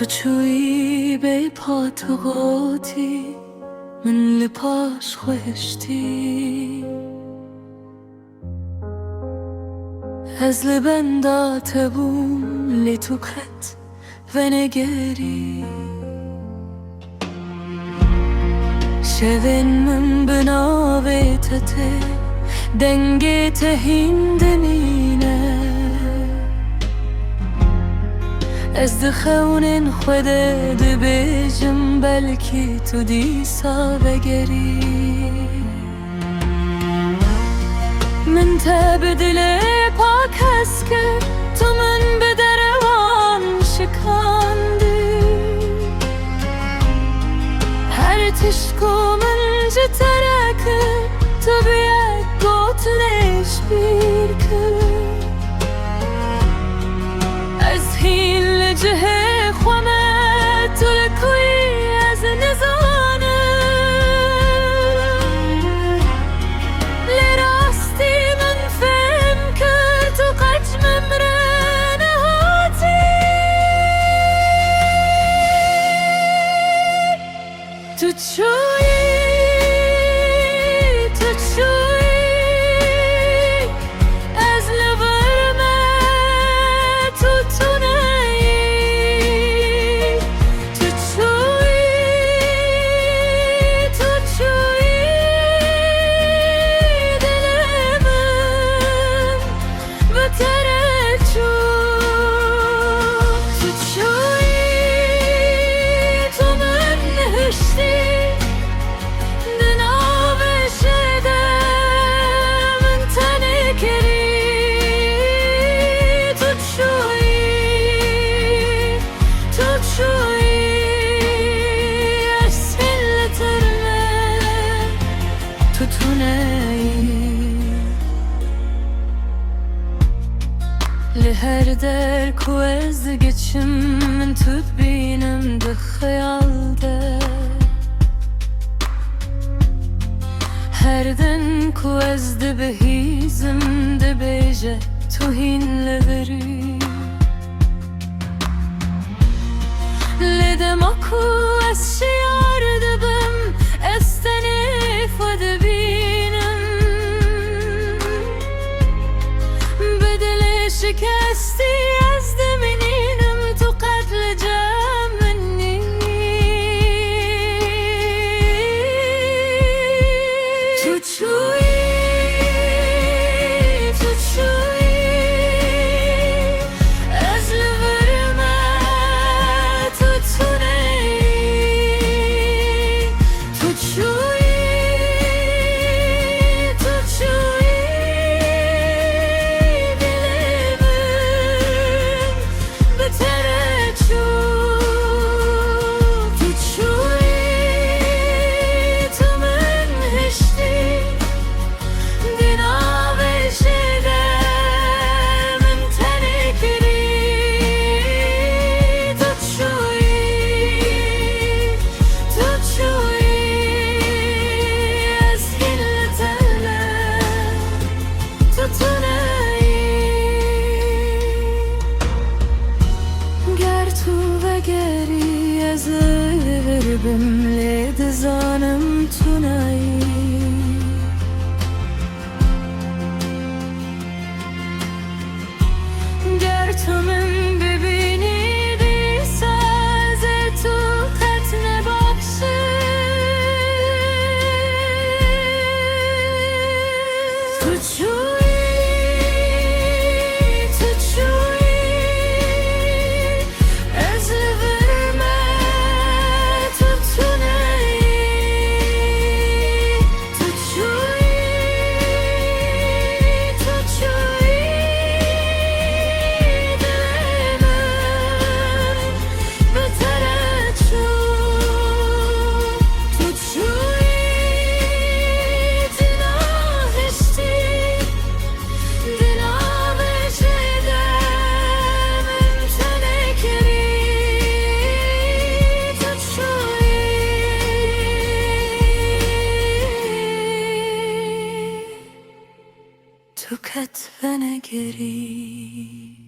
چویی به پا تو قوتی من لپاش خوشتی از لبندات بوم لتوكت ونگری شوین من بناویتته دنگت هندمینه از دخونن خوده دبیجم بلکی تو دیسا بگری من تبدل پاک هست که تو من به دروان شکاندی هر تشکو من جترکه تو بیاد گوتنش بیر که از هین لجه خوامه تو لکوی از نزانه لراستی من فهم کرد تو قج ممره نهاتی تو چوی لهر در کوز geçim من tut benim de hayalde herden کوز de behizim de beje tuhin leveri ledem aku az şiar de bim estene fade benim bedele شکستی از دمینم تو قتل جمنی تو چوی از لورمه تو تونی تو چوی گری از بم لید زانم تونایی گر تو من ببینی دیساز تو خط نباشه تو چوی تو کت ونگری